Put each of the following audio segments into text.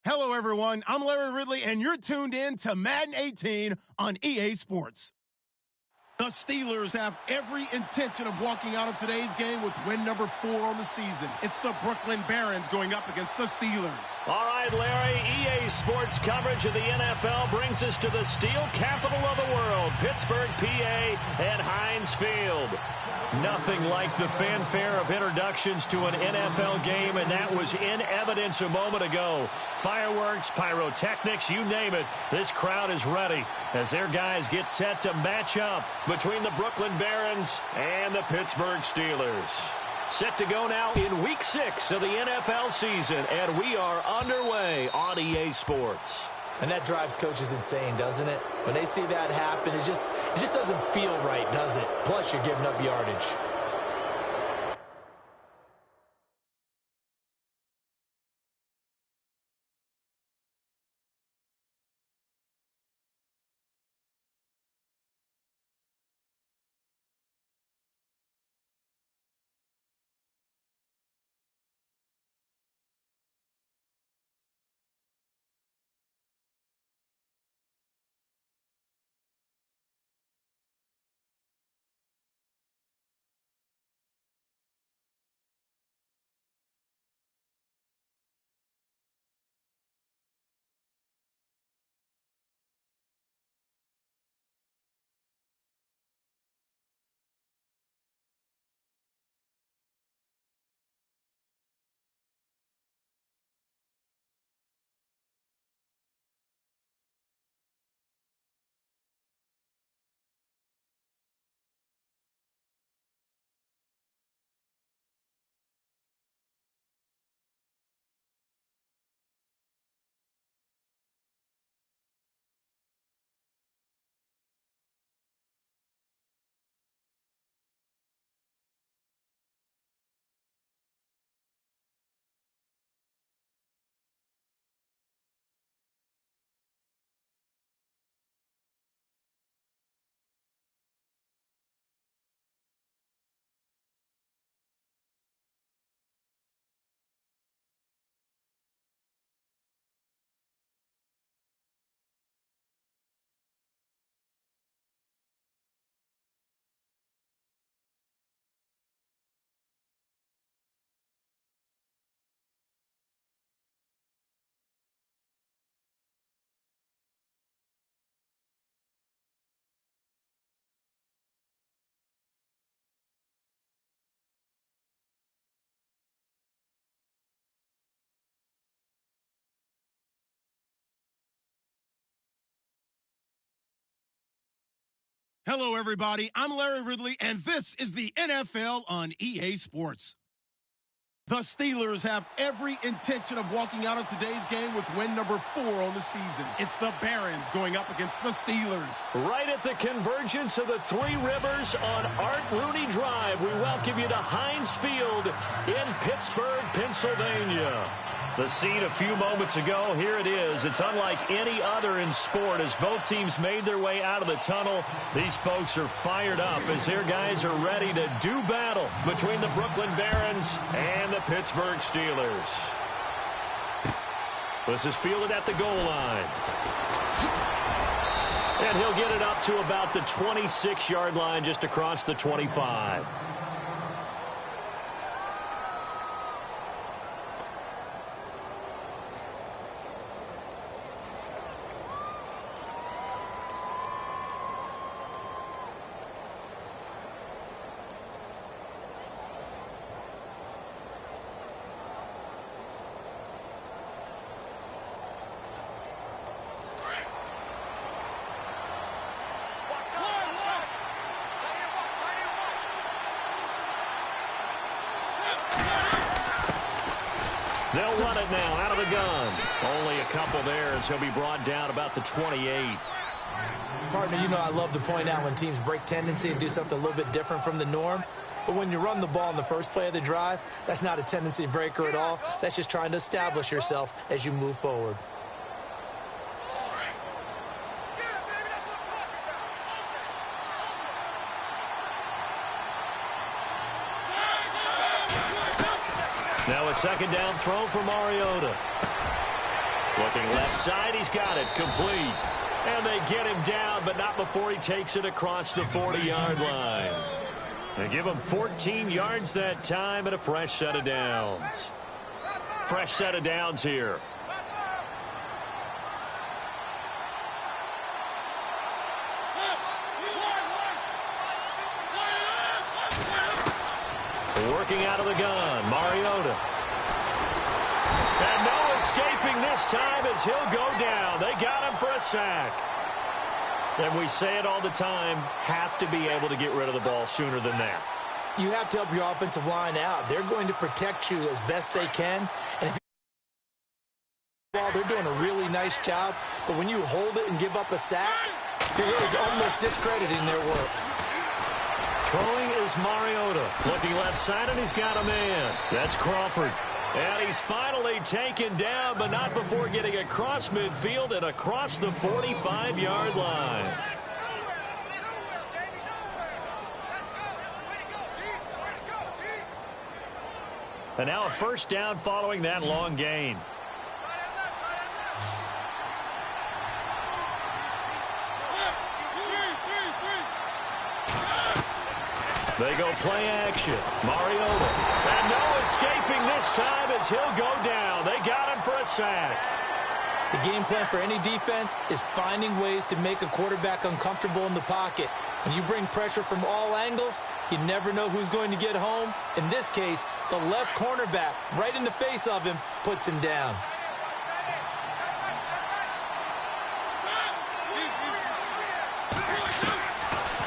Hello, everyone. I'm Larry Ridley, and you're tuned in to Madden 18 on EA Sports. The Steelers have every intention of walking out of today's game with win number 4 on the season. It's the Brooklyn Barons going up against the Steelers. All right, Larry, EA Sports coverage of the NFL brings us to the steel capital of the world, Pittsburgh, PA, at Heinz Field. Nothing like the fanfare of introductions to an NFL game, and that was in evidence a moment ago. Fireworks, pyrotechnics, you name it. This crowd is ready as their guys get set to match up between the Brooklyn Barons and the Pittsburgh Steelers. Set to go now in Week 6 of the NFL season, and we are underway on EA Sports. And that drives coaches insane, doesn't it? When they see that happen, it just doesn't feel right, does it? Plus, you're giving up yardage. Hello, everybody. I'm Larry Ridley, and this is the NFL on EA Sports. The Steelers have every intention of walking out of today's game with win number 4 on the season. It's the Barons going up against the Steelers. Right at the convergence of the Three Rivers on Art Rooney Drive, we welcome you to Heinz Field in Pittsburgh, Pennsylvania. The scene a few moments ago, here it is. It's unlike any other in sport as both teams made their way out of the tunnel. These folks are fired up as their guys are ready to do battle between the Brooklyn Barons and the Pittsburgh Steelers. This is fielded at the goal line. And he'll get it up to about the 26-yard line just across the 25. They'll run it now out of the gun. Only a couple there as he'll be brought down about the 28. Partner, you know I love to point out when teams break tendency and do something a little bit different from the norm. But when you run the ball in the first play of the drive, that's not a tendency breaker at all. That's just trying to establish yourself as you move forward. Now a second down throw for Mariota. Looking left side, he's got it, complete. And they get him down, but not before he takes it across the 40-yard line. They give him 14 yards that time and a fresh set of downs. Fresh set of downs here. Working out of the gun, Mariota. And no escaping this time as he'll go down. They got him for a sack. And we say it all the time, have to be able to get rid of the ball sooner than that. You have to help your offensive line out. They're going to protect you as best they can. And if they're doing a really nice job, but when you hold it and give up a sack, you're really almost discrediting their work. Throwing is Mariota. Looking left side, and he's got a man. That's Crawford. And he's finally taken down, but not before getting across midfield and across the 45-yard line. And now a first down following that long gain. They go play action. Mariota. And no escaping this time as he'll go down. They got him for a sack. The game plan for any defense is finding ways to make a quarterback uncomfortable in the pocket. When you bring pressure from all angles, you never know who's going to get home. In this case, the left cornerback, right in the face of him, puts him down.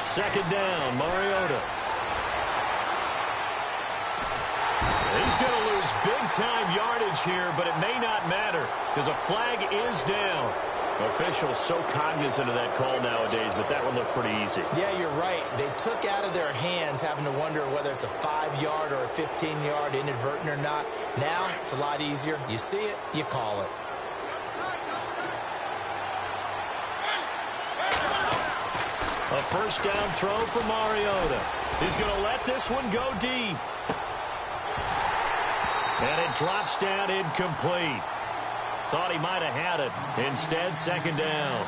Second down, Mariota. He's going to lose big-time yardage here, but it may not matter because a flag is down. Officials so cognizant of that call nowadays, but that one looked pretty easy. Yeah, you're right. They took out of their hands having to wonder whether it's a 5-yard or a 15-yard inadvertent or not. Now, it's a lot easier. You see it, you call it. A first down throw for Mariota. He's going to let this one go deep. And it drops down incomplete. Thought he might have had it. Instead, second down.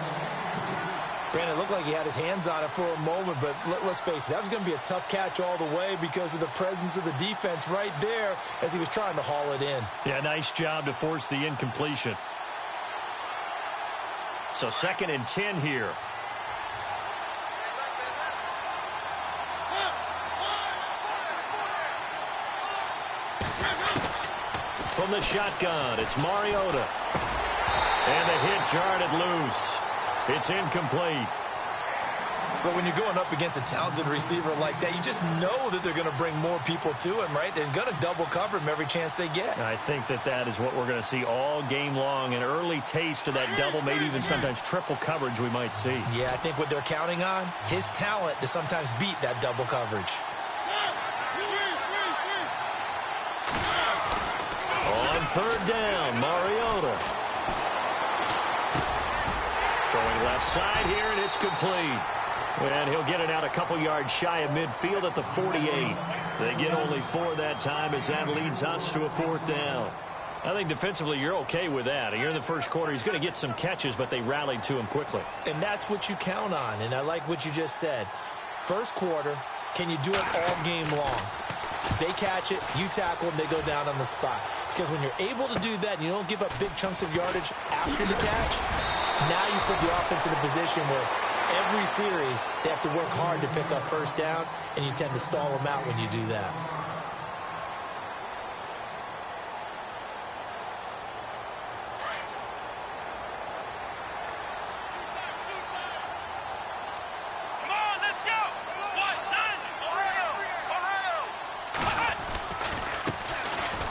Brandon, it looked like he had his hands on it for a moment, but let's face it, that was going to be a tough catch all the way because of the presence of the defense right there as he was trying to haul it in. Yeah, nice job to force the incompletion. So 2nd and 10 here. From the shotgun, it's Mariota. And the hit jarred it loose. It's incomplete. But when you're going up against a talented receiver like that, you just know that they're going to bring more people to him, right? They're going to double cover him every chance they get. I think that is what we're going to see all game long. An early taste of that double, maybe even sometimes triple coverage we might see. Yeah, I think what they're counting on, his talent to sometimes beat that double coverage. On third down, Mariota. Throwing left side here, and it's complete. And he'll get it out a couple yards shy of midfield at the 48. They get only 4 that time as that leads us to a 4th down. I think defensively you're okay with that. Here in the first quarter, he's going to get some catches, but they rallied to him quickly. And that's what you count on, and I like what you just said. First quarter, can you do it all game long? They catch it, you tackle them, they go down on the spot. Because when you're able to do that and you don't give up big chunks of yardage after the catch, now you put the offense in a position where every series they have to work hard to pick up first downs, and you tend to stall them out when you do that.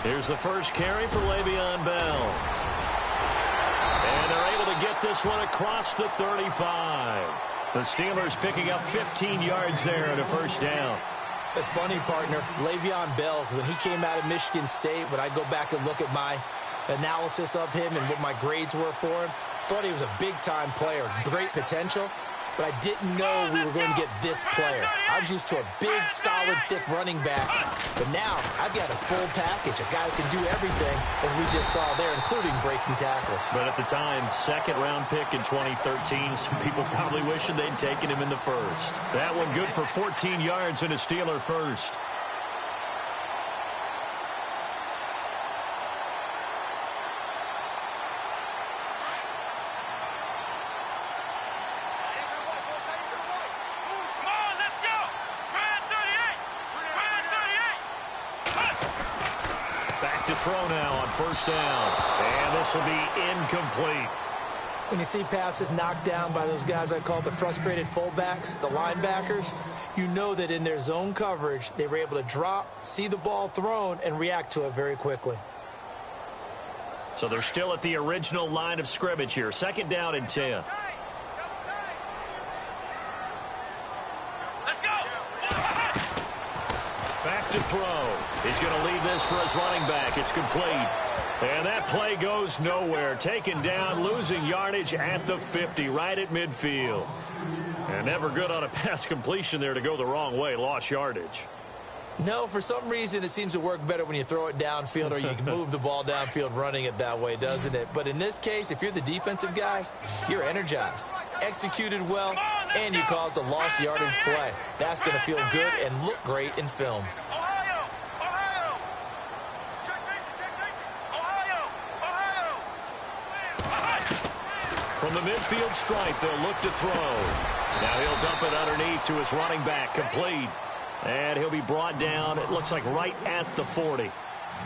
Here's the first carry for Le'Veon Bell. And they're able to get this one across the 35. The Steelers picking up 15 yards there and a first down. That's funny, partner. Le'Veon Bell, when he came out of Michigan State, when I go back and look at my analysis of him and what my grades were for him, thought he was a big-time player, great potential. but I didn't know we were going to get this player. I was used to a big, solid, thick running back, but now I've got a full package, a guy who can do everything, as we just saw there, including breaking tackles. But at the time, second-round pick in 2013, some people probably wishing they'd taken him in the first. That one good for 14 yards and a Steeler first. Throw now on first down, and this will be incomplete. When you see passes knocked down by those guys I call the frustrated fullbacks, the linebackers, you know that in their zone coverage, they were able to drop, see the ball thrown, and react to it very quickly. So they're still at the original line of scrimmage here. Second down and 10. Back to throw. He's going to leave this for his running back. It's complete. And that play goes nowhere. Taken down, losing yardage at the 50, right at midfield. And never good on a pass completion there to go the wrong way. Lost yardage. No, for some reason it seems to work better when you throw it downfield or you can move the ball downfield running it that way, doesn't it? But in this case, if you're the defensive guys, you're energized, executed well, and you caused a lost yardage play. That's going to feel good and look great in film. From the midfield stripe, they'll look to throw. Now he'll dump it underneath to his running back, complete. And he'll be brought down, it looks like right at the 40.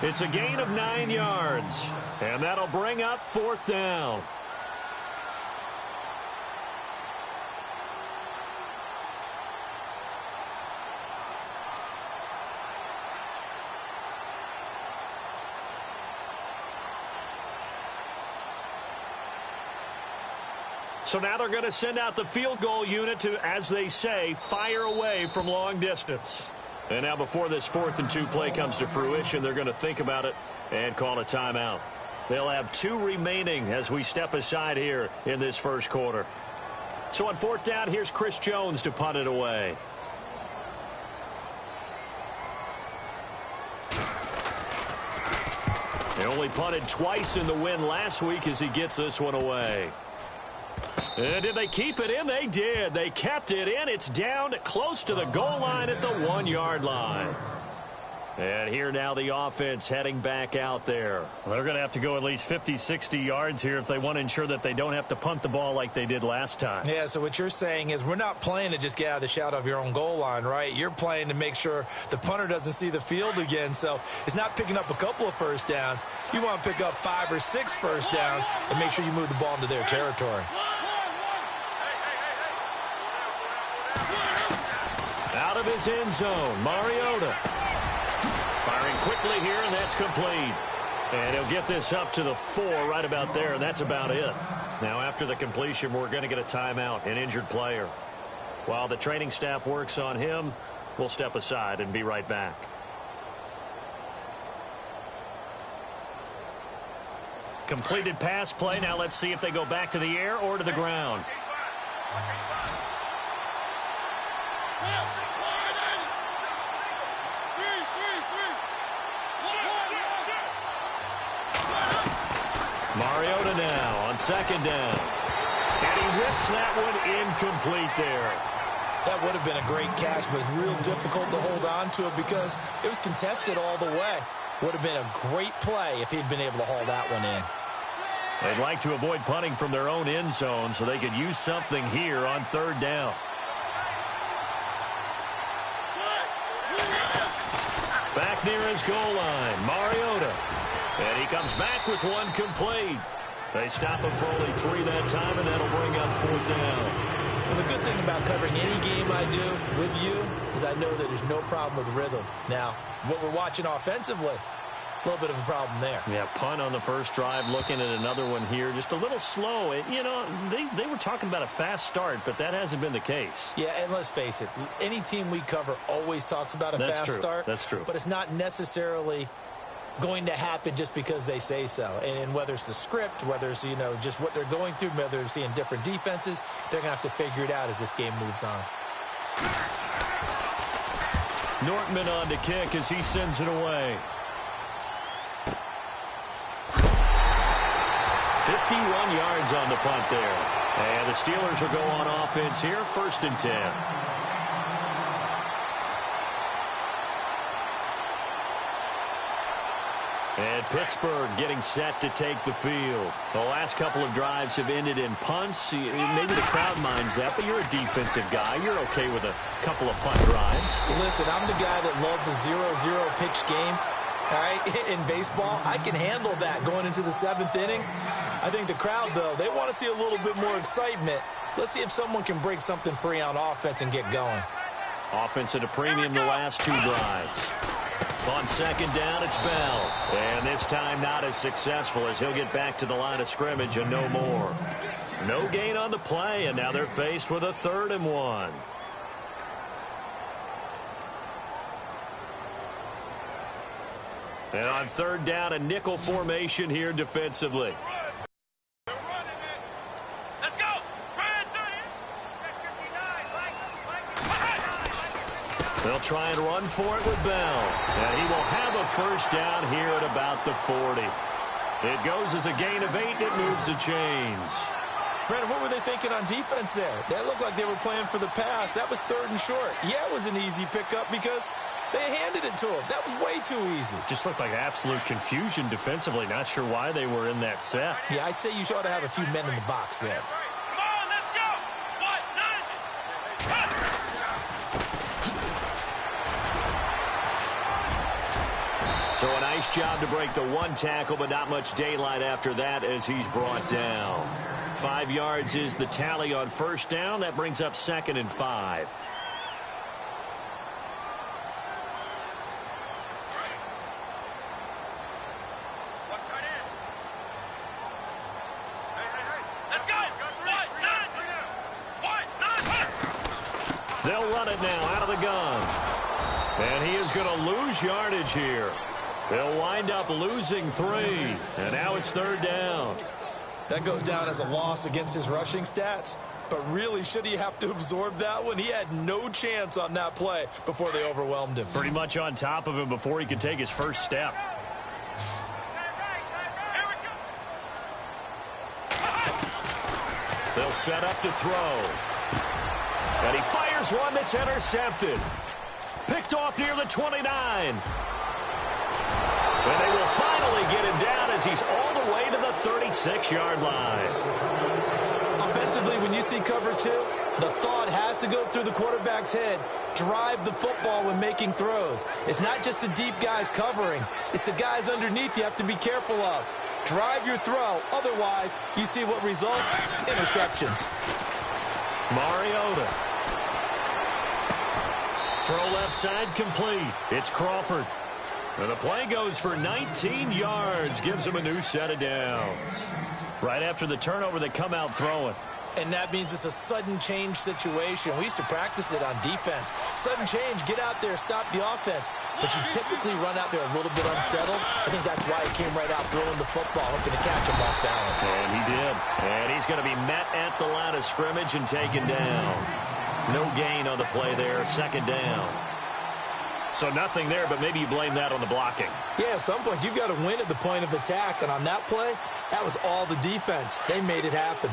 It's a gain of 9 yards. And that'll bring up fourth down. So now they're going to send out the field goal unit to, as they say, fire away from long distance. And now before this 4th and 2 play comes to fruition, they're going to think about it and call a timeout. They'll have 2 remaining as we step aside here in this first quarter. So on 4th down, here's Chris Jones to punt it away. They only punted twice in the win last week as he gets this one away. And did they keep it in? They did. They kept it in. It's down close to the goal line at the 1-yard line. And here now the offense heading back out there. Well, they're going to have to go at least 50, 60 yards here if they want to ensure that they don't have to punt the ball like they did last time. Yeah, so what you're saying is we're not playing to just get out of the shadow of your own goal line, right? You're playing to make sure the punter doesn't see the field again. So it's not picking up a couple of first downs. You want to pick up 5 or 6 first downs and make sure you move the ball into their territory. Out of his end zone, Mariota. Firing quickly here, and that's complete. And he'll get this up to the 4 right about there, and that's about it. Now, after the completion, we're going to get a timeout, an injured player. While the training staff works on him, we'll step aside and be right back. Completed pass play. Now let's see if they go back to the air or to the ground. Mariota now on second down. And he whips that one incomplete there. That would have been a great catch, but it's real difficult to hold on to it because it was contested all the way. Would have been a great play if he'd been able to haul that one in. They'd like to avoid punting from their own end zone so they could use something here on third down. Back near his goal line, Mariota. And he comes back with one complete. They stop him for only 3 that time, and that'll bring up fourth down. Well, the good thing about covering any game I do with you is I know that there's no problem with rhythm. Now, what we're watching offensively, a little bit of a problem there. Yeah, punt on the first drive, looking at another one here. Just a little slow. You know, they were talking about a fast start, but that hasn't been the case. Yeah, and let's face it, any team we cover always talks about a fast start. That's true. But it's not necessarily going to happen just because they say so. And whether it's the script, whether it's, just what they're going through, whether they're seeing different defenses, they're going to have to figure it out as this game moves on. Nortman on to kick as he sends it away. 51 yards on the punt there. And the Steelers will go on offense here, 1st and 10. And Pittsburgh getting set to take the field. The last couple of drives have ended in punts. Maybe the crowd minds that, but you're a defensive guy. You're okay with a couple of punt drives. Listen, I'm the guy that loves a 0-0 pitch game. All right, in baseball, I can handle that going into the 7th inning. I think the crowd, though, they want to see a little bit more excitement. Let's see if someone can break something free on offense and get going. Offense at a premium the last 2 drives. On 2nd down, it's Bell. And this time not as successful as he'll get back to the line of scrimmage and no more. No gain on the play, and now they're faced with a 3rd and 1. And on 3rd down, a nickel formation here defensively. They'll try and run for it with Bell. And he will have a 1st down here at about the 40. It goes as a gain of 8, and it moves the chains. Brandon, what were they thinking on defense there? That looked like they were playing for the pass. That was 3rd and short. Yeah, it was an easy pickup because they handed it to him. That was way too easy. Just looked like absolute confusion defensively. Not sure why they were in that set. Yeah, I'd say you ought to have a few men in the box there. So a nice job to break the 1 tackle, but not much daylight after that as he's brought down. 5 yards is the tally on 1st down. That brings up 2nd and 5. They'll run it now out of the gun. And he is going to lose yardage here. They'll wind up losing 3. And now it's 3rd down. That goes down as a loss against his rushing stats. But really, should he have to absorb that one? He had no chance on that play before they overwhelmed him. Pretty much on top of him before he could take his first step. They'll set up to throw. And he fires one that's intercepted. Picked off near the 29. And they will finally get him down as he's all the way to the 36-yard line. Offensively, when you see cover 2, the thought has to go through the quarterback's head. Drive the football when making throws. It's not just the deep guys covering. It's the guys underneath you have to be careful of. Drive your throw. Otherwise, you see what results? Interceptions. Mariota. Throw left side complete. It's Crawford. And the play goes for 19 yards. Gives him a new set of downs. Right after the turnover, they come out throwing. And that means it's a sudden change situation. We used to practice it on defense. Sudden change, get out there, stop the offense. But you typically run out there a little bit unsettled. I think that's why he came right out throwing the football, hoping to catch him off balance. And he did. And he's going to be met at the line of scrimmage and taken down. No gain on the play there, 2nd down. So nothing there, but maybe you blame that on the blocking. Yeah, at some point, you've got to win at the point of attack. And on that play, that was all the defense. They made it happen.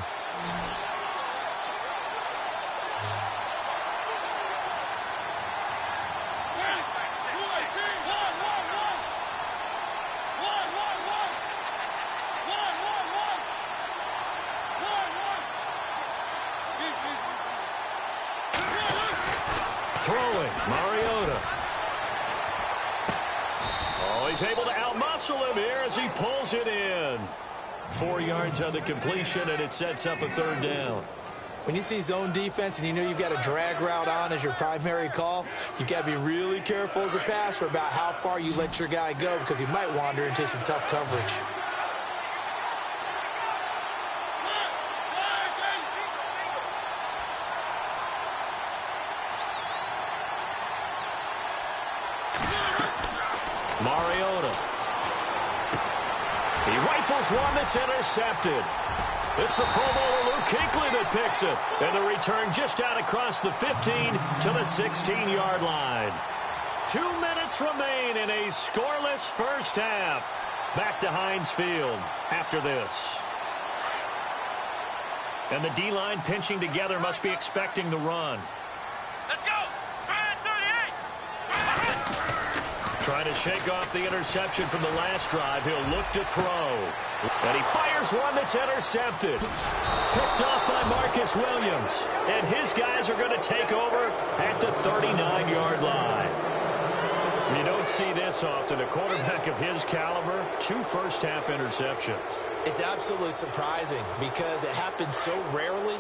Throwing, Mariota. Oh, he's able to outmuscle him here as he pulls it in. 4 yards on the completion, and it sets up a 3rd down. When you see zone defense and you know you've got a drag route on as your primary call, you've got to be really careful as a passer about how far you let your guy go because he might wander into some tough coverage. Mariota. He rifles one that's intercepted. It's the Pro Bowler Luke Kuechly that picks it. And the return just out across the 15 to the 16-yard line. 2 minutes remain in a scoreless first half. Back to Heinz Field after this. And the D-line pinching together must be expecting the run. Let's go! 38! Trying to shake off the interception from the last drive. He'll look to throw. And he fires one that's intercepted. Picked off by Marcus Williams. And his guys are going to take over at the 39-yard line. You don't see this often. A quarterback of his caliber, 2 first-half interceptions. It's absolutely surprising because it happens so rarely.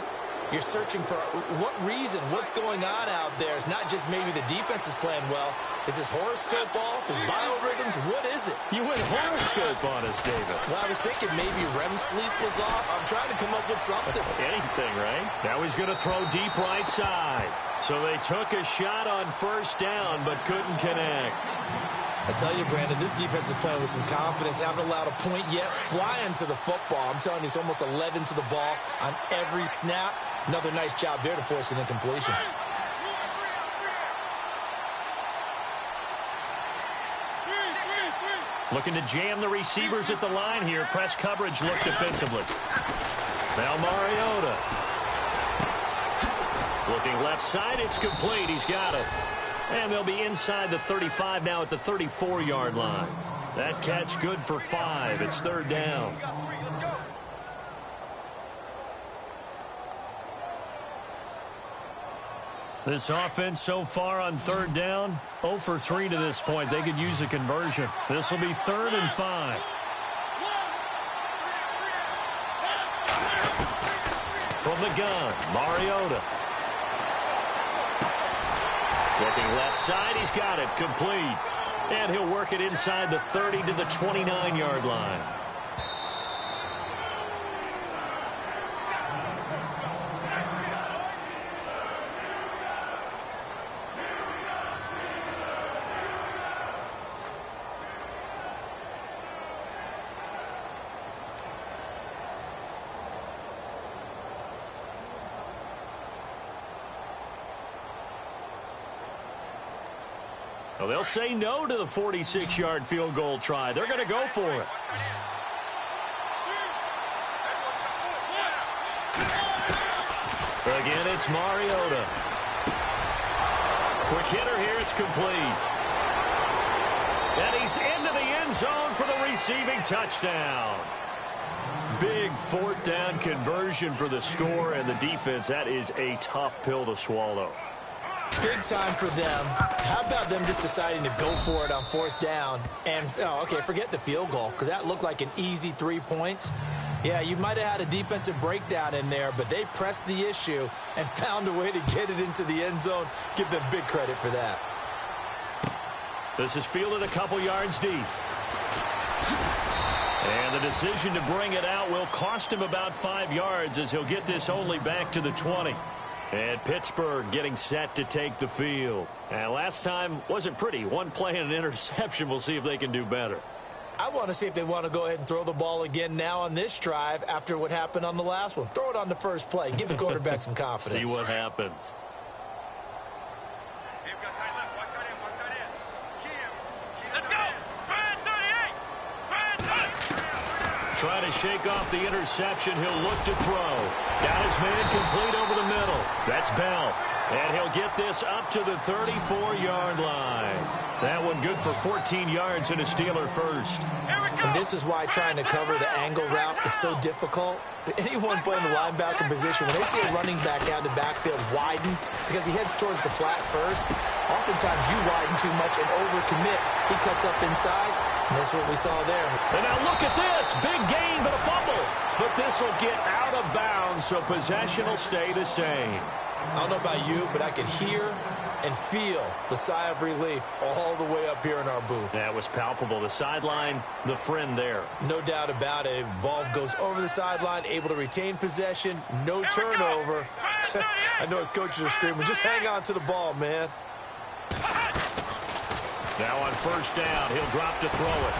You're searching for what reason, what's going on out there. It's not just maybe the defense is playing well. Is his horoscope off? His biorhythms? What is it? You went horoscope on us, David. Well, I was thinking maybe REM sleep was off. I'm trying to come up with something. Anything, right? Now he's going to throw deep right side. So they took a shot on first down but couldn't connect. I tell you, Brandon, this defense is playing with some confidence. Haven't allowed a point yet. Flying to the football. I'm telling you, it's almost 11 to the ball on every snap. Another nice job there to force an incompletion. Looking to jam the receivers at the line here. Press coverage look defensively. Now Mariota. Looking left side. It's complete. He's got it. And they'll be inside the 35 now at the 34-yard line. That catch good for 5. It's third down. This offense so far on third down, 0 for 3 to this point. They could use a conversion. This will be 3rd and 5. From the gun, Mariota. Looking left side, he's got it, complete. And he'll work it inside the 30 to the 29-yard line. Well, they'll say no to the 46-yard field goal try. They're going to go for it. Again, it's Mariota. Quick hitter here. It's complete. And he's into the end zone for the receiving touchdown. Big 4th down conversion for the score and the defense. That is a tough pill to swallow. Big time for them. How about them just deciding to go for it on 4th down? And, okay, forget the field goal, because that looked like an easy 3 points. Yeah, you might have had a defensive breakdown in there, but they pressed the issue and found a way to get it into the end zone. Give them big credit for that. This is fielded a couple yards deep. And the decision to bring it out will cost him about 5 yards as he'll get this only back to the 20. And Pittsburgh getting set to take the field. And last time wasn't pretty. One play and an interception. We'll see if they can do better. I want to see if they want to go ahead and throw the ball again now on this drive after what happened on the last one. Throw it on the first play. Give the quarterback some confidence. See what happens. Trying to shake off the interception. He'll look to throw. Got his man complete over the middle. That's Bell. And he'll get this up to the 34-yard line. That one good for 14 yards and a Steeler first. And this is why trying to cover the angle route is so difficult. Anyone playing the linebacker position, when they see a running back out of the backfield widen because he heads towards the flat first, oftentimes you widen too much and overcommit. He cuts up inside, and that's what we saw there. And now look at this. Big gain, but a fumble. But this will get out of bounds, so possession will stay the same. I don't know about you, but I could hear and feel the sigh of relief all the way up here in our booth. That was palpable. The sideline, the friend there. No doubt about it. Ball goes over the sideline, able to retain possession, no turnover. I know his coaches are screaming, just hang on to the ball, man. Now on first down, he'll drop to throw it.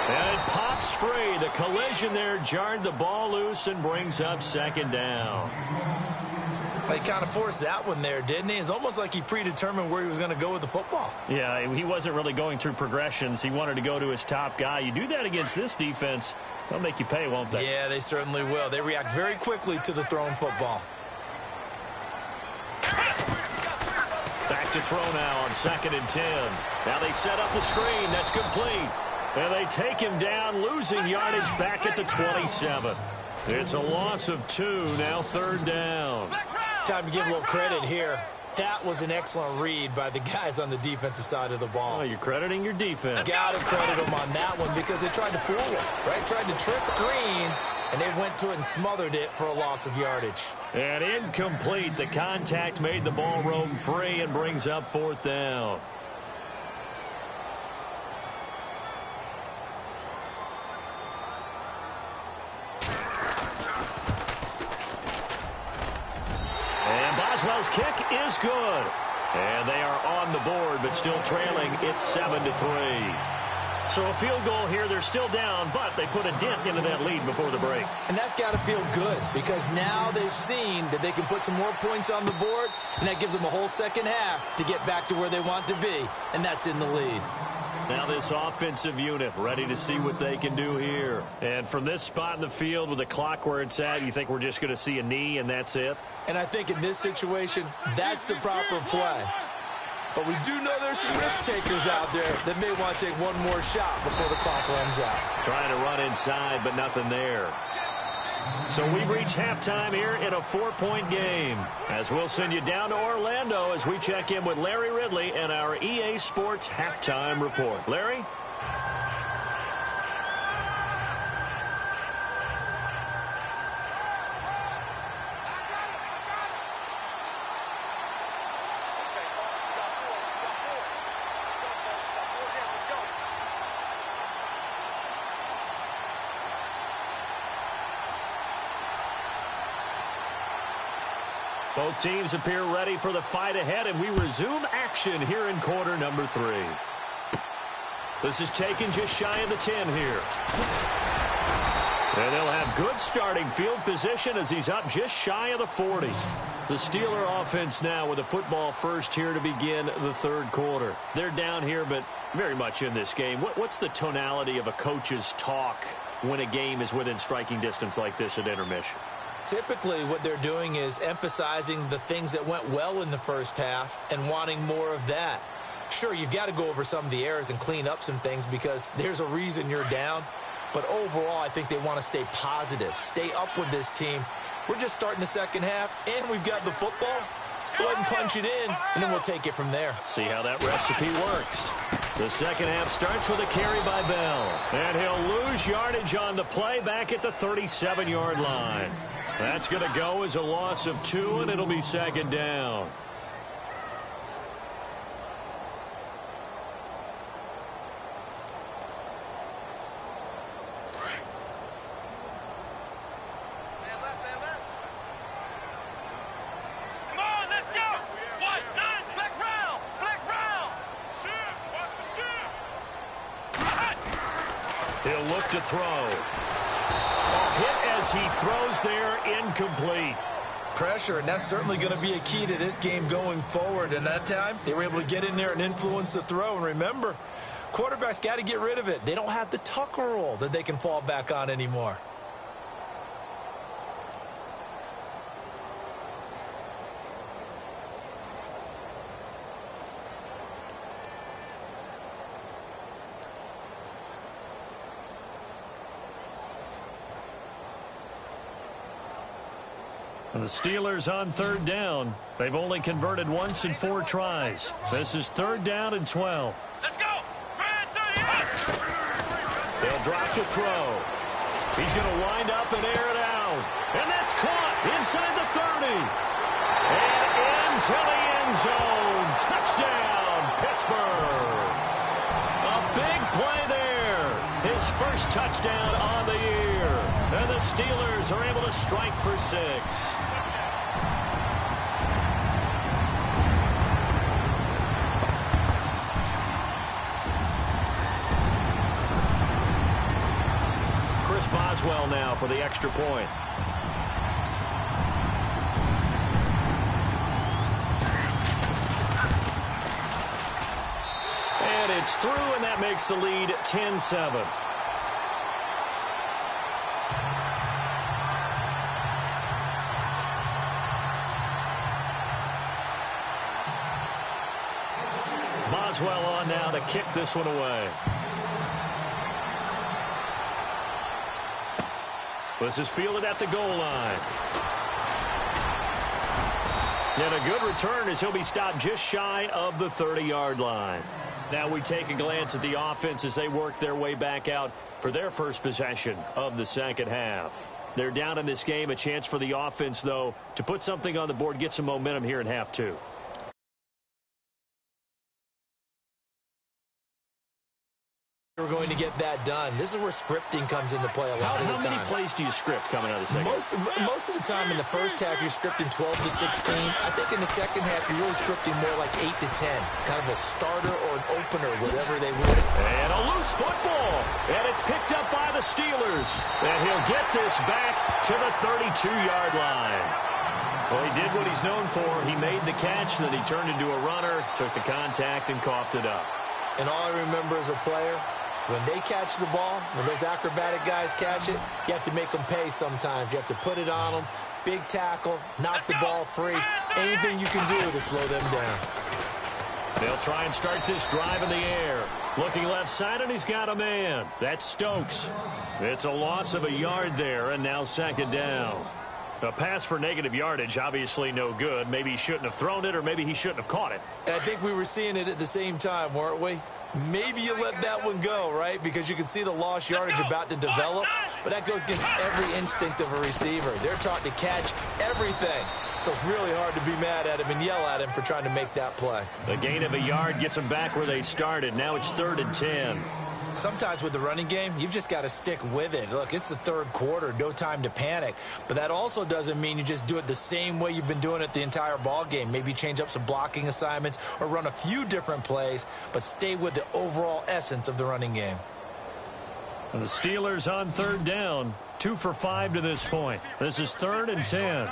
And it pops free. The collision there jarred the ball loose and brings up second down. He kind of forced that one there, didn't he? It's almost like he predetermined where he was going to go with the football. Yeah, he wasn't really going through progressions. He wanted to go to his top guy. You do that against this defense, they'll make you pay, won't they? Yeah, they certainly will. They react very quickly to the thrown football. Back to throw now on 2nd and 10. Now they set up the screen. That's complete. And they take him down, losing yardage back at the 27th. It's a loss of 2, now 3rd down. Time to give a little credit here. That was an excellent read by the guys on the defensive side of the ball. Oh, you're crediting your defense. Got to credit them on that one because they tried to fool him, right? Tried to trick Green, and they went to it and smothered it for a loss of yardage. And incomplete. The contact made the ball roam free and brings up 4th down. And Boswell's kick is good. And they are on the board, but still trailing. It's 7-3. So a field goal here. They're still down, but they put a dent into that lead before the break. And that's got to feel good because now they've seen that they can put some more points on the board, and that gives them a whole second half to get back to where they want to be, and that's in the lead. Now this offensive unit ready to see what they can do here. And from this spot in the field with the clock where it's at, you think we're just going to see a knee and that's it? And I think in this situation, that's the proper play. But we do know there's some risk takers out there that may want to take one more shot before the clock runs out. Trying to run inside, but nothing there. So we've reached halftime here in a 4-point game. As we'll send you down to Orlando as we check in with Larry Ridley and our EA Sports Halftime Report. Larry? Both teams appear ready for the fight ahead, and we resume action here in quarter number 3. This is taken just shy of the 10 here. And they'll have good starting field position as he's up just shy of the 40. The Steeler offense now with the football first here to begin the 3rd quarter. They're down here, but very much in this game. What's the tonality of a coach's talk when a game is within striking distance like this at intermission? Typically, what they're doing is emphasizing the things that went well in the first half and wanting more of that. Sure, you've got to go over some of the errors and clean up some things because there's a reason you're down. But overall, I think they want to stay positive, stay up with this team. We're just starting the second half, and we've got the football. Let's go ahead and punch it in, and then we'll take it from there. See how that recipe works. The second half starts with a carry by Bell. And he'll lose yardage on the play back at the 37-yard line. That's going to go as a loss of 2, and it'll be 2nd down. Come on, let's go! Watch that! Flex round! Flex round! Shift! Watch the shift! He'll look to throw. Hit as he throws there, incomplete. Pressure, and that's certainly going to be a key to this game going forward. And that time, they were able to get in there and influence the throw. And remember, quarterbacks got to get rid of it. They don't have the tuck rule that they can fall back on anymore. And the Steelers on 3rd down. They've only converted once in 4 tries. This is 3rd down and 12. Let's go! Grand 38! They'll drop to throw. He's going to wind up and air it out. And that's caught inside the 30. And into the end zone. Touchdown, Pittsburgh. A big play there. His first touchdown on the year. And the Steelers are able to strike for 6. Here's Boswell now for the extra point. And it's through, and that makes the lead 10-7. Boswell on now to kick this one away. This is fielded at the goal line. And a good return as he'll be stopped just shy of the 30-yard line. Now we take a glance at the offense as they work their way back out for their first possession of the second half. They're down in this game. A chance for the offense, though, to put something on the board, get some momentum here in half two. We're going to get that done. This is where scripting comes into play a lot of the time. How many plays do you script coming out of the second half? Most of the time in the first half, you're scripting 12 to 16. I think in the second half, you're really scripting more like 8 to 10. Kind of a starter or an opener, whatever they would. And a loose football. And it's picked up by the Steelers. And he'll get this back to the 32-yard line. Well, he did what he's known for. He made the catch, then he turned into a runner, took the contact, and coughed it up. And all I remember as a player, when they catch the ball, when those acrobatic guys catch it, you have to make them pay sometimes. You have to put it on them, big tackle, knock the ball free. Anything you can do to slow them down. They'll try and start this drive in the air. Looking left side, and he's got a man. That's Stokes. It's a loss of a yard there, and now second down. A pass for negative yardage, obviously no good. Maybe he shouldn't have thrown it, or maybe he shouldn't have caught it. I think we were seeing it at the same time, weren't we? Maybe you let that one go, right? Because you can see the lost yardage about to develop, but that goes against every instinct of a receiver. They're taught to catch everything, so it's really hard to be mad at him and yell at him for trying to make that play. The gain of a yard gets them back where they started. Now it's 3rd and 10. Sometimes with the running game, you've just got to stick with it. Look, it's the third quarter, no time to panic. But that also doesn't mean you just do it the same way you've been doing it the entire ball game. Maybe change up some blocking assignments or run a few different plays, but stay with the overall essence of the running game. And the Steelers on 3rd down, 2 for 5 to this point. This is 3rd and 10.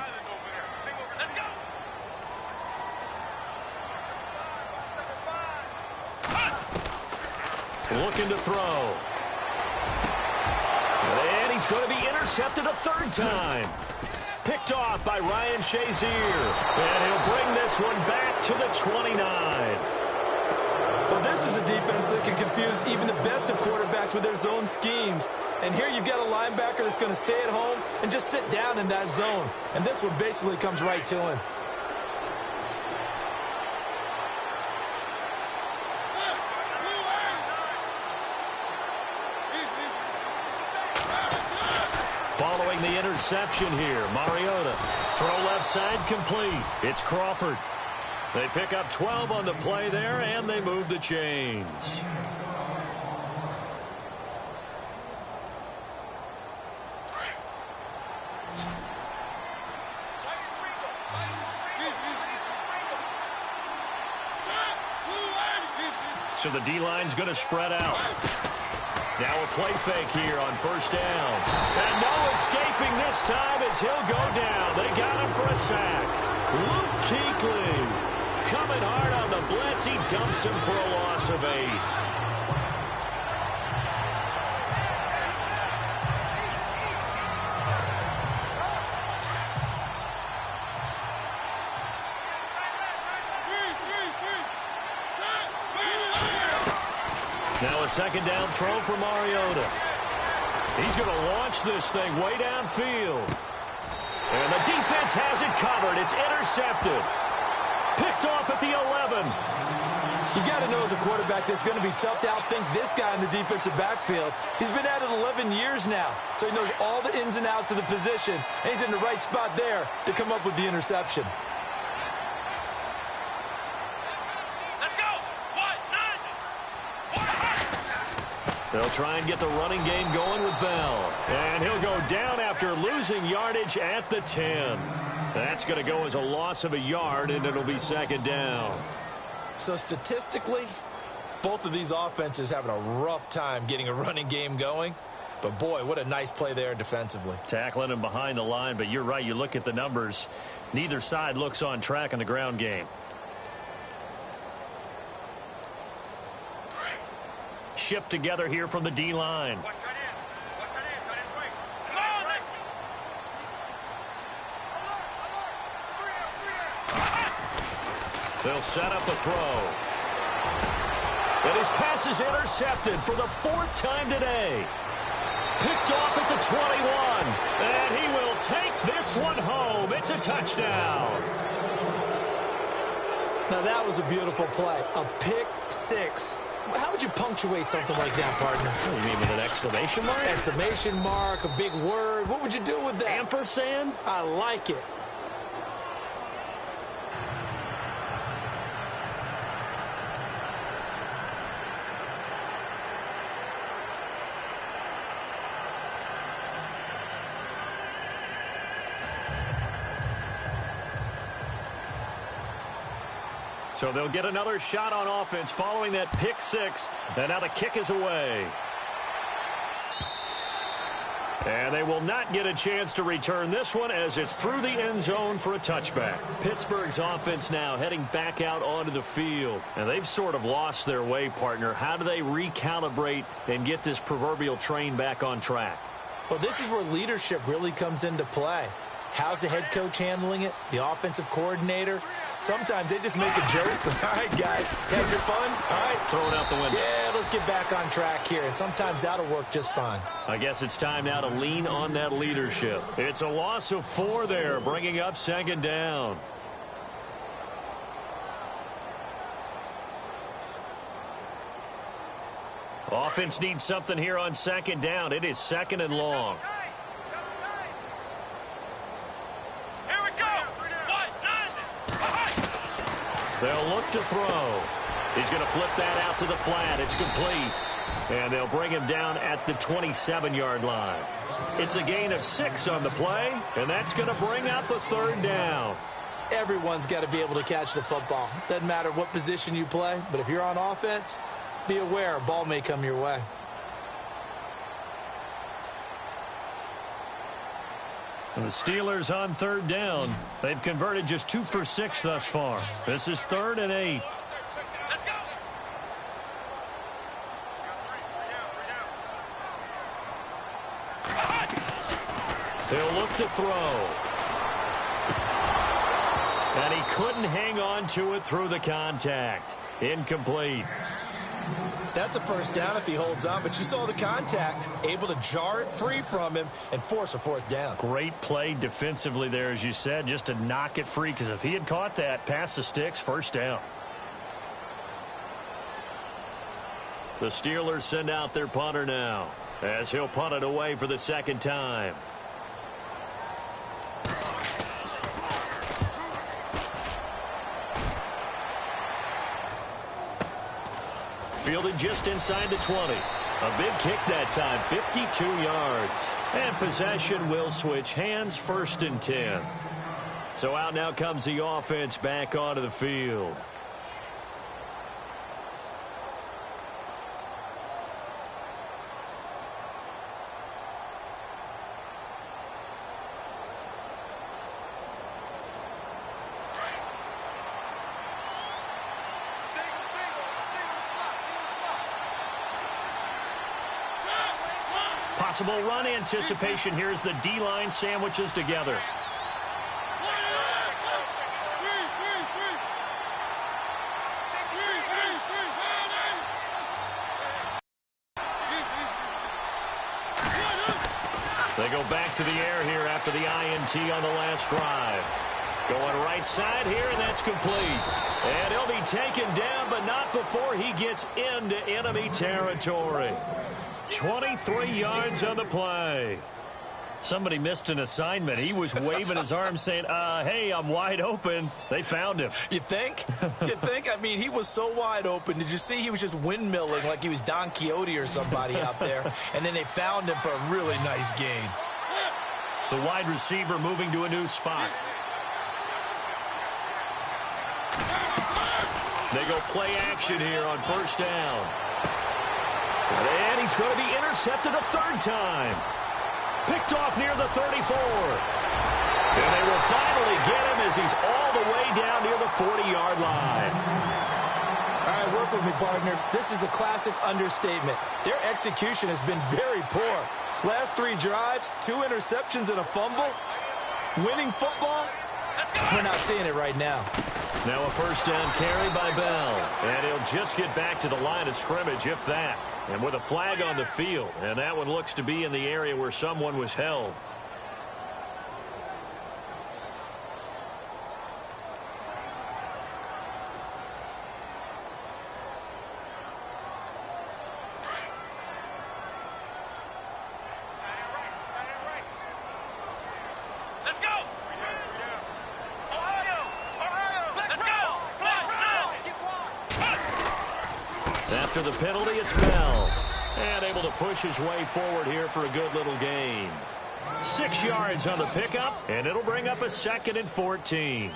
Looking to throw. And he's going to be intercepted a 3rd time. Picked off by Ryan Shazier. And he'll bring this one back to the 29. Well, this is a defense that can confuse even the best of quarterbacks with their zone schemes. And here you've got a linebacker that's going to stay at home and just sit down in that zone. And this one basically comes right to him. Following the interception here, Mariota. Throw left side complete. It's Crawford. They pick up 12 on the play there, and they move the chains. So the D-line's going to spread out. Now a play fake here on 1st down. And no escaping this time as he'll go down. They got him for a sack. Luke Kuechly coming hard on the blitz. He dumps him for a loss of 8. Now a 2nd down throw for Mariota. He's going to launch this thing way downfield. And the defense has it covered. It's intercepted. Picked off at the 11. You got to know as a quarterback that's going to be tough to outthink this guy in the defensive backfield. He's been at it 11 years now, so he knows all the ins and outs of the position, and he's in the right spot there to come up with the interception. They'll try and get the running game going with Bell. And he'll go down after losing yardage at the 10. That's going to go as a loss of a yard, and it'll be 2nd down. So statistically, both of these offenses having a rough time getting a running game going. But, boy, what a nice play there defensively. Tackling him behind the line, but you're right. You look at the numbers. Neither side looks on track in the ground game. Shift together here from the D-line. They'll set up a throw. And his pass is intercepted for the 4th time today. Picked off at the 21. And he will take this one home. It's a touchdown. Now, that was a beautiful play. A pick six. How would you punctuate something like that, partner? You mean with an exclamation mark? Exclamation mark, a big word. What would you do with that? Ampersand? I like it. So they'll get another shot on offense following that pick six. And now the kick is away. And they will not get a chance to return this one as it's through the end zone for a touchback. Pittsburgh's offense now heading back out onto the field. And they've sort of lost their way, partner. How do they recalibrate and get this proverbial train back on track? Well, this is where leadership really comes into play. How's the head coach handling it? The offensive coordinator? Sometimes they just make a joke. All right, guys, have your fun. All right. Throw it out the window. Yeah, let's get back on track here. And sometimes that'll work just fine. I guess it's time now to lean on that leadership. It's a loss of 4 there, bringing up 2nd down. Offense needs something here on 2nd down. It is 2nd and long. They'll look to throw. He's going to flip that out to the flat. It's complete. And they'll bring him down at the 27-yard line. It's a gain of 6 on the play, and that's going to bring up a 3rd down. Everyone's got to be able to catch the football. Doesn't matter what position you play, but if you're on offense, be aware a ball may come your way. And the Steelers on 3rd down. They've converted just 2 for 6 thus far. This is 3rd and 8. They'll look to throw. And he couldn't hang on to it through the contact. Incomplete. That's a 1st down if he holds on, but you saw the contact, able to jar it free from him and force a 4th down. Great play defensively there, as you said, just to knock it free, because if he had caught that, past the sticks, 1st down. The Steelers send out their punter now, as he'll punt it away for the 2nd time. Fielded just inside the 20. A big kick that time, 52 yards. And possession will switch hands, 1st and 10. So out now comes the offense back onto the field. Possible run anticipation here as the D-line sandwiches together. They go back to the air here after the INT on the last drive. Going right side here, and that's complete. And he'll be taken down, but not before he gets into enemy territory. 23 yards on the play. Somebody missed an assignment. He was waving his arms saying, hey, I'm wide open. They found him. You think? You think? I mean, he was so wide open. Did you see he was just windmilling like he was Don Quixote or somebody out there? And then they found him for a really nice gain. The wide receiver moving to a new spot. They go play action here on 1st down. And he's It's going to be intercepted a third time. Picked off near the 34. And they will finally get him as he's all the way down near the 40-yard line. All right, work with me, partner. This is a classic understatement. Their execution has been very poor. Last 3 drives, 2 interceptions and a fumble. Winning football? We're not seeing it right now. Now a first down carry by Bell. And he'll just get back to the line of scrimmage, if that. And with a flag on the field. And that one looks to be in the area where someone was held. After the penalty, it's Bell. And able to push his way forward here for a good little gain. 6 yards on the pickup, and it'll bring up a 2nd and 14.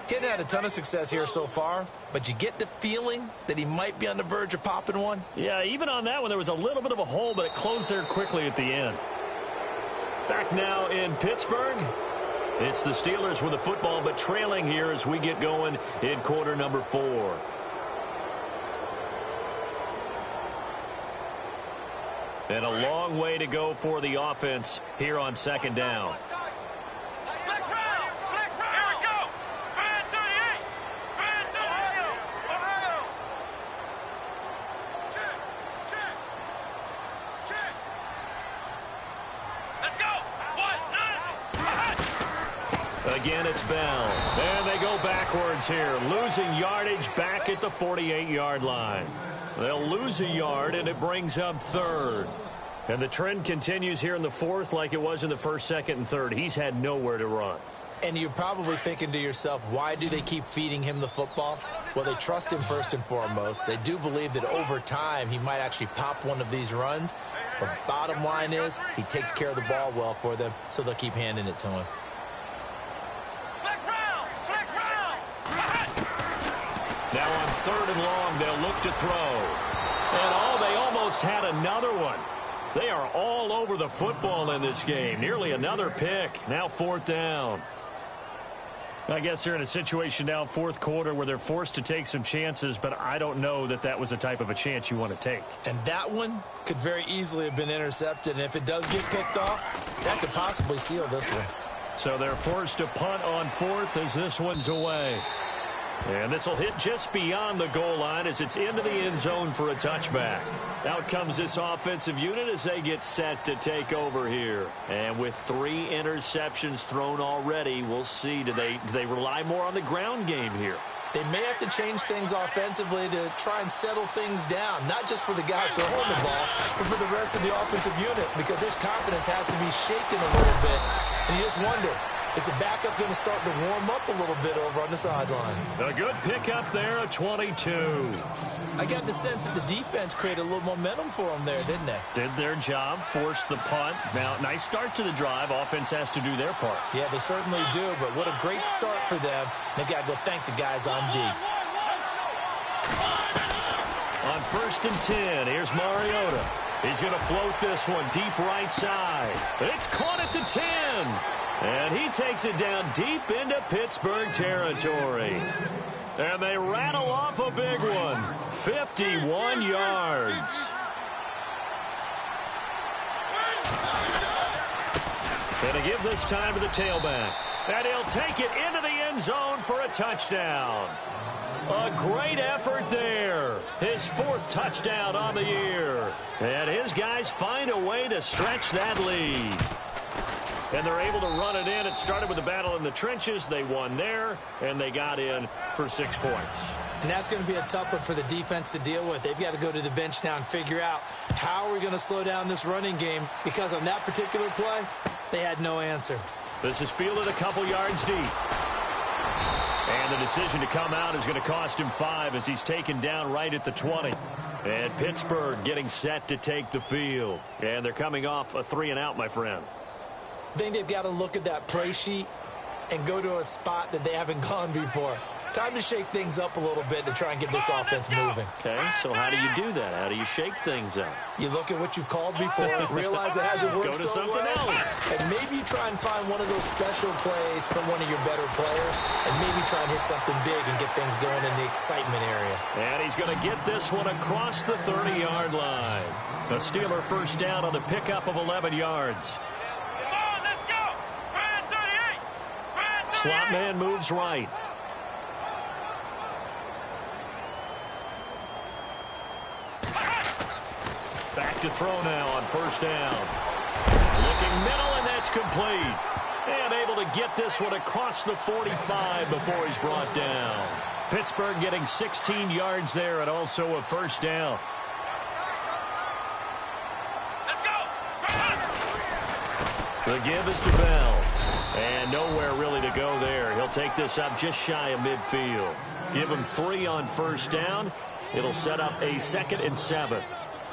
Getting had a ton of success here so far, but you get the feeling that he might be on the verge of popping one. Yeah, even on that one, there was a little bit of a hole, but it closed there quickly at the end. Back now in Pittsburgh. It's the Steelers with the football, but trailing here as we get going in quarter number 4. And a long way to go for the offense here on 2nd down. Flex round! Flex round! Here we go! Band 38! Band 38! Ohio! Check! Check! Check! Let's go! 1, 9! Again, it's Bell. And they go backwards here, losing yardage back at the 48-yard line. They'll lose a yard, and it brings up 3rd. And the trend continues here in the 4th like it was in the 1st, 2nd, and 3rd. He's had nowhere to run. And you're probably thinking to yourself, why do they keep feeding him the football? Well, they trust him first and foremost. They do believe that over time he might actually pop one of these runs. But bottom line is he takes care of the ball well for them, so they'll keep handing it to him. Flex round! Flex round! Now on 3rd and long, they'll look to throw. And they almost had another one. They are all over the football in this game. Nearly another pick. Now 4th down. I guess they're in a situation now, 4th quarter, where they're forced to take some chances, but I don't know that that was the type of a chance you want to take. And that one could very easily have been intercepted. And if it does get picked off, that could possibly seal this one. So they're forced to punt on 4th as this one's away. And this will hit just beyond the goal line as it's into the end zone for a touchback. Out comes this offensive unit as they get set to take over here. And with 3 interceptions thrown already, we'll see. Do they rely more on the ground game here? They may have to change things offensively to try and settle things down, not just for the guy throwing the ball, but for the rest of the offensive unit, because their confidence has to be shaken a little bit. And you just wonder, is the backup going to start to warm up a little bit over on the sideline? A good pickup there, a 22. I got the sense that the defense created a little momentum for them there, didn't they? Did their job, forced the punt. Now, nice start to the drive. Offense has to do their part. Yeah, they certainly do, but what a great start for them. They've got to go thank the guys on D. On 1st and 10, here's Mariota. He's going to float this one deep right side. It's caught at the 10. And he takes it down deep into Pittsburgh territory. And they rattle off a big one. 51 yards. And to give this time to the tailback. And he'll take it into the end zone for a touchdown. A great effort there. His 4th touchdown on the year. And his guys find a way to stretch that lead. And they're able to run it in. It started with a battle in the trenches. They won there, and they got in for 6 points. And that's going to be a tough one for the defense to deal with. They've got to go to the bench now and figure out how are we going to slow down this running game, because on that particular play, they had no answer. This is fielded a couple yards deep. And the decision to come out is going to cost him 5 as he's taken down right at the 20. And Pittsburgh getting set to take the field. And they're coming off a 3-and-out, my friend. I think they've got to look at that play sheet and go to a spot that they haven't gone before. Time to shake things up a little bit to try and get this offense moving. Okay, so how do you do that? How do you shake things up? You look at what you've called before, realize it hasn't worked Go to so something well, else. and maybe you try and find one of those special plays from one of your better players, and maybe try and hit something big and get things going in the excitement area. And he's going to get this one across the 30-yard line. A Steeler first down on the pickup of 11 yards. Come on, let's go. Brand 38. Brand 38. Slot man moves right. Back to throw now on first down. Looking middle, and that's complete. And able to get this one across the 45 before he's brought down. Pittsburgh getting 16 yards there and also a first down. Let's go. The give is to Bell. And nowhere really to go there. He'll take this up just shy of midfield. Give him 3 on first down. It'll set up a 2nd and 7.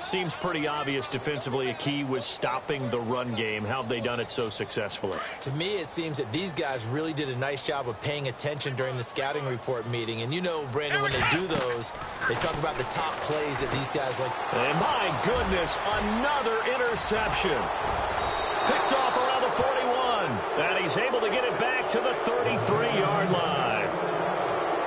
Seems pretty obvious defensively a key was stopping the run game. How have they done it so successfully? To me, it seems that these guys really did a nice job of paying attention during the scouting report meeting. And you know, Brandon, when they do those, they talk about the top plays that these guys like. And my goodness, another interception. Picked off around the 41. And he's able to get it back to the 33-yard line.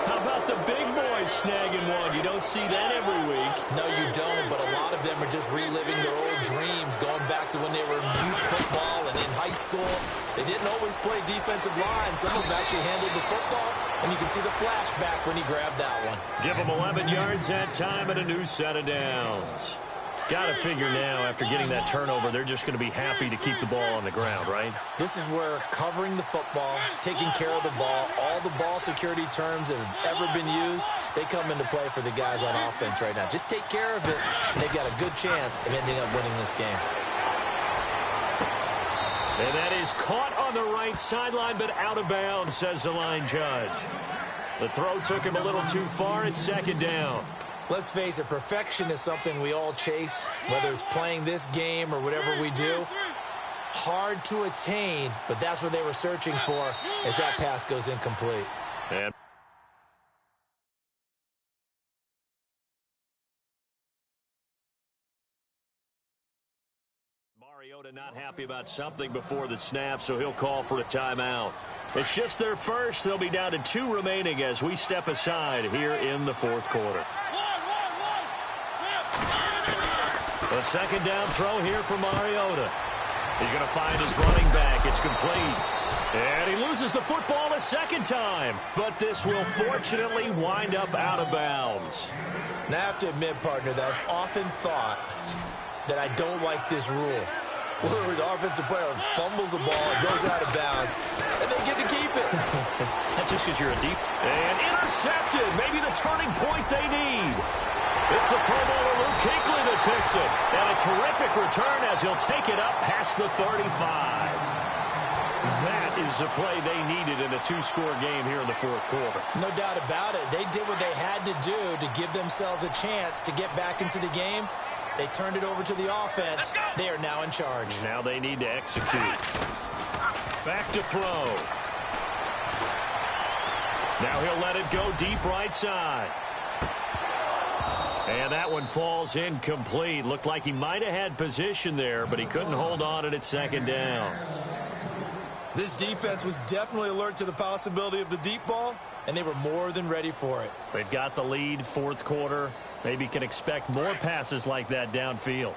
How about the big boys snagging one? You don't see that every week. No, you don't, but a lot of them are just reliving their old dreams, going back to when they were in youth football and in high school. They didn't always play defensive line. Some of them actually handled the football, and you can see the flashback when he grabbed that one. Give them 11 yards that time and a new set of downs. Got to figure now, after getting that turnover, they're just going to be happy to keep the ball on the ground, right? This is where covering the football, taking care of the ball, all the ball security terms that have ever been used, they come into play for the guys on offense right now. Just take care of it, and they've got a good chance of ending up winning this game. And that is caught on the right sideline, but out of bounds, says the line judge. The throw took him a little too far. It's 2nd down. Let's face it, perfection is something we all chase, whether it's playing this game or whatever we do. Hard to attain, but that's what they were searching for as that pass goes incomplete. And Mariota not happy about something before the snap, so he'll call for a timeout. It's just their first. They'll be down to 2 remaining as we step aside here in the 4th quarter. A 2nd down throw here for Mariota. He's going to find his running back. It's complete. And he loses the football a 2nd time. But this will fortunately wind up out of bounds. Now, I have to admit, partner, that I've often thought that I don't like this rule, where the offensive player fumbles the ball, it goes out of bounds, and they get to keep it. That's just because you're a deep. And intercepted. Maybe the turning point they need. It's the Pro Bowler Luke Kuechly that picks it. And a terrific return as he'll take it up past the 35. That is the play they needed in a 2-score game here in the 4th quarter. No doubt about it. They did what they had to do to give themselves a chance to get back into the game. They turned it over to the offense. They are now in charge. Now they need to execute. Back to throw. Now he'll let it go deep right side. And that one falls incomplete. Looked like he might have had position there, but he couldn't hold on and it's 2nd down. This defense was definitely alert to the possibility of the deep ball, and they were more than ready for it. They've got the lead, 4th quarter. Maybe can expect more passes like that downfield.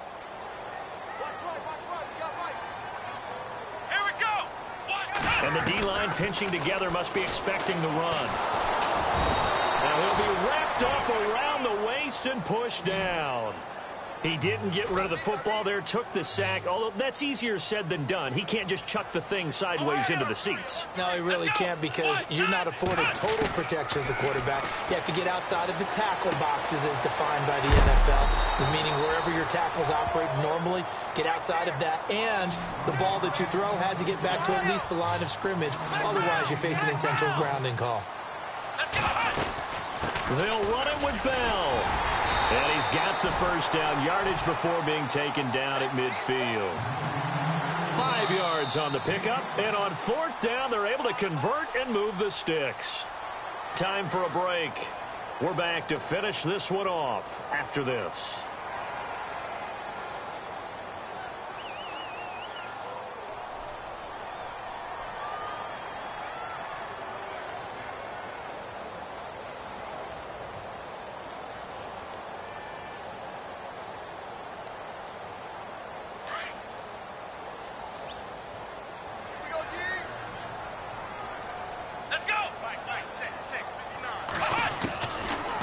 Here we go. And the D-line pinching together must be expecting the run. Now he'll be wrapped up around the waist and pushed down. He didn't get rid of the football there, took the sack, although that's easier said than done. He can't just chuck the thing sideways into the seats. No, he really can't, because you're not afforded total protection as a quarterback. You have to get outside of the tackle boxes as defined by the NFL, meaning wherever your tackles operate normally, get outside of that, and the ball that you throw has to get back to at least the line of scrimmage. Otherwise, you face an intentional grounding call. They'll run it with Bell. And he's got the first down, yardage before being taken down at midfield. 5 yards on the pickup, and on 4th down, they're able to convert and move the sticks. Time for a break. We're back to finish this one off after this.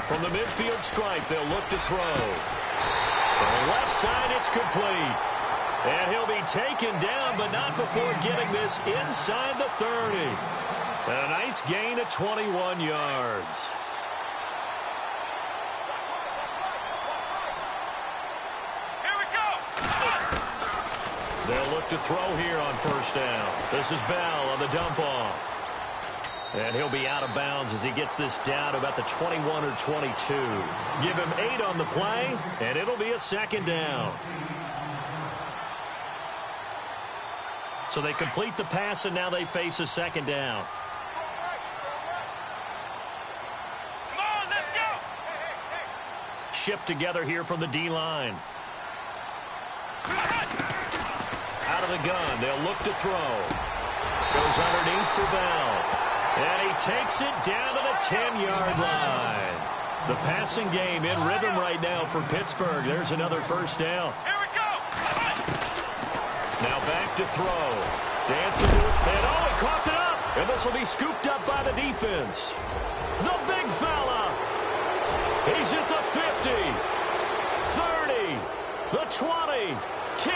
From the midfield stripe, they'll look to throw. From the left side, it's complete. And he'll be taken down, but not before getting this inside the 30. And a nice gain of 21 yards. Here we go. They'll look to throw here on first down. This is Bell on the dump-off. And he'll be out of bounds as he gets this down about the 21 or 22. Give him 8 on the play, and it'll be a second down. So they complete the pass, and now they face a second down. Come on, let's go. Shift together here from the D-line. Out of the gun, they'll look to throw. Goes underneath for Bell. And he takes it down to the 10-yard line. The passing game in rhythm right now for Pittsburgh. There's another first down. Here we go. Now back to throw. Dancing to his head. Oh, he coughed it up. And this will be scooped up by the defense. The big fella. He's at the 50, 30, the 20, 10.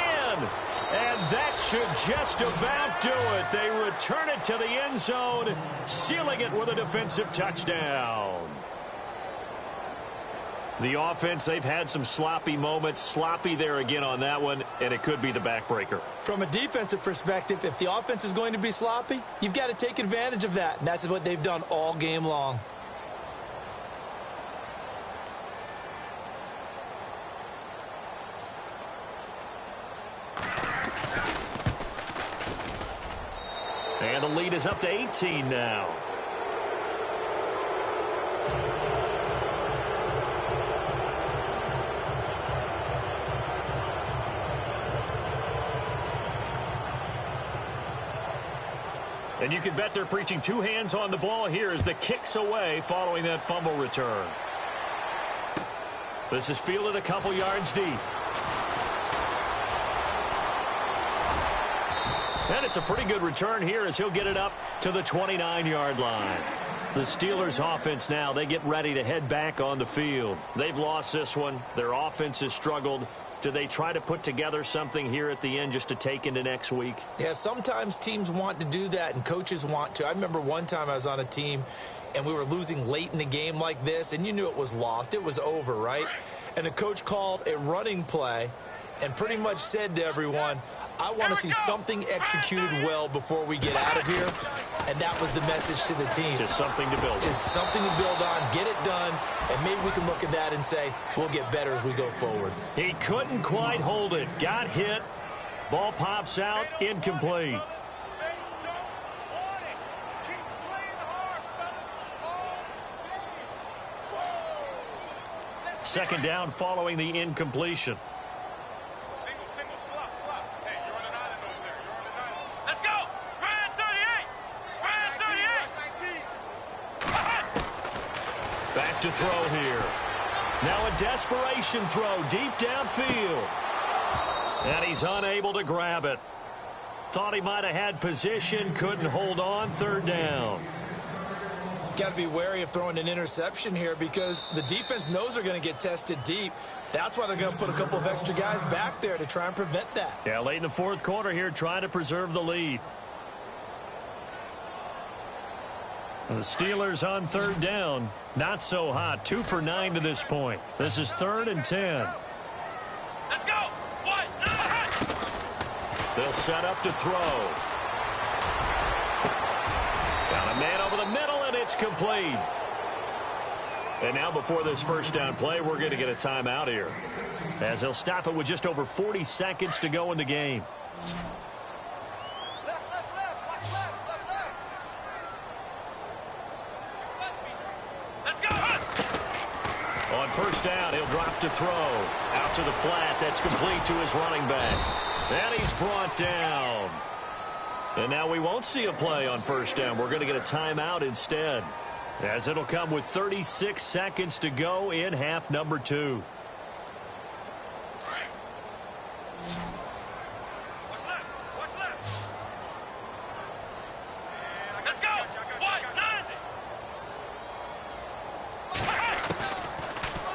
And that should just about do it. They return it to the end zone, sealing it with a defensive touchdown. The offense, they've had some sloppy moments. Sloppy there again on that one, and it could be the backbreaker. From a defensive perspective, if the offense is going to be sloppy, you've got to take advantage of that. And that's what they've done all game long. And the lead is up to 18 now. And you can bet they're preaching 2 hands on the ball here as the kick's away following that fumble return. This is fielded a couple yards deep. And it's a pretty good return here as he'll get it up to the 29-yard line. The Steelers offense now, they get ready to head back on the field. They've lost this one. Their offense has struggled. Do they try to put together something here at the end just to take into next week? Yeah, sometimes teams want to do that and coaches want to. I remember one time I was on a team and we were losing late in the game like this, and you knew it was lost. It was over, right? And the coach called a running play and pretty much said to everyone, I want to see something executed well before we get out of here. And that was the message to the team. Just something to build on. Just something to build on, get it done, and maybe we can look at that and say, we'll get better as we go forward. He couldn't quite hold it. Got hit. Ball pops out. Incomplete. Second down following the incompletion. Back to throw here. Now a desperation throw deep downfield. And he's unable to grab it. Thought he might have had position, couldn't hold on. Third down. Got to be wary of throwing an interception here because the defense knows they're going to get tested deep. That's why they're going to put a couple of extra guys back there to try and prevent that. Yeah, late in the fourth quarter here, trying to preserve the lead. And the Steelers on third down. Not so hot. 2 for 9 to this point. This is 3rd and 10. Let's go. What? They'll set up to throw. Got a man over the middle, and it's complete. And now before this first down play, we're going to get a timeout here, as they'll stop it with just over 40 seconds to go in the game. drop to throw. Out to the flat. That's complete to his running back. And he's brought down. And now we won't see a play on first down. We're going to get a timeout instead, as it'll come with 36 seconds to go in half number 2. Let's go. What?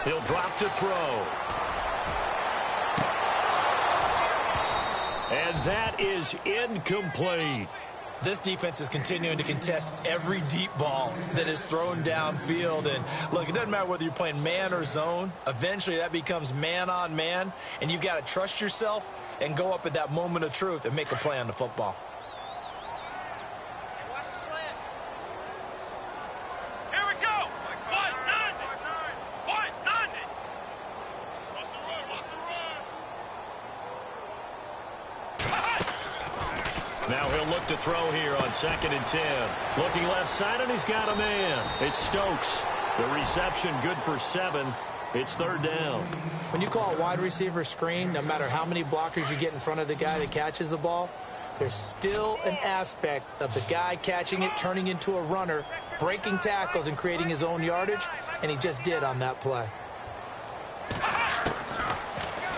90. He'll drop to throw. And that is incomplete. This defense is continuing to contest every deep ball that is thrown downfield. And, look, it doesn't matter whether you're playing man or zone. Eventually, that becomes man on man. And you've got to trust yourself and go up at that moment of truth and make a play on the football. Watch the slant. Here we go. What? 90. What? 90. Watch the run. Watch the run. Now he'll look to throw here on 2nd and 10. Looking left side, and he's got a man. It's Stokes. The reception good for 7. It's 3rd down. When you call a wide receiver screen, no matter how many blockers you get in front of the guy that catches the ball, there's still an aspect of the guy catching it, turning into a runner, breaking tackles and creating his own yardage, and he just did on that play.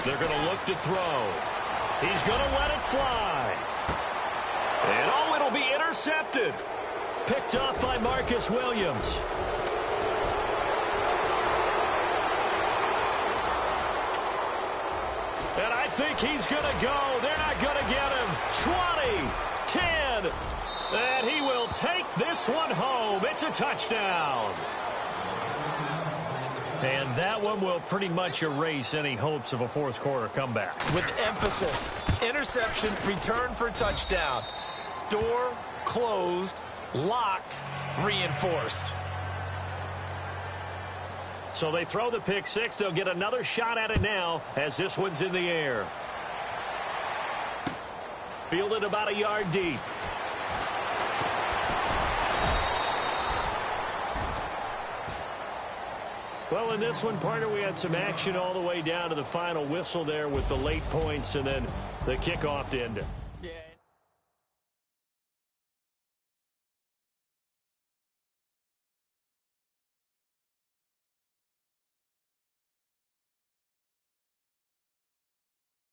They're going to look to throw. He's going to let it fly. And, oh, it'll be intercepted. Picked off by Marcus Williams. And I think he's going to go. They're not going to get him. 20, 10, and he will take this one home. It's a touchdown. And that one will pretty much erase any hopes of a fourth quarter comeback. With emphasis, interception, return for touchdown. Door closed, locked, reinforced. So they throw the pick six. They'll get another shot at it now as this one's in the air. Fielded about a yard deep. Well, in this one, partner, we had some action all the way down to the final whistle there with the late points and then the kickoff to end it.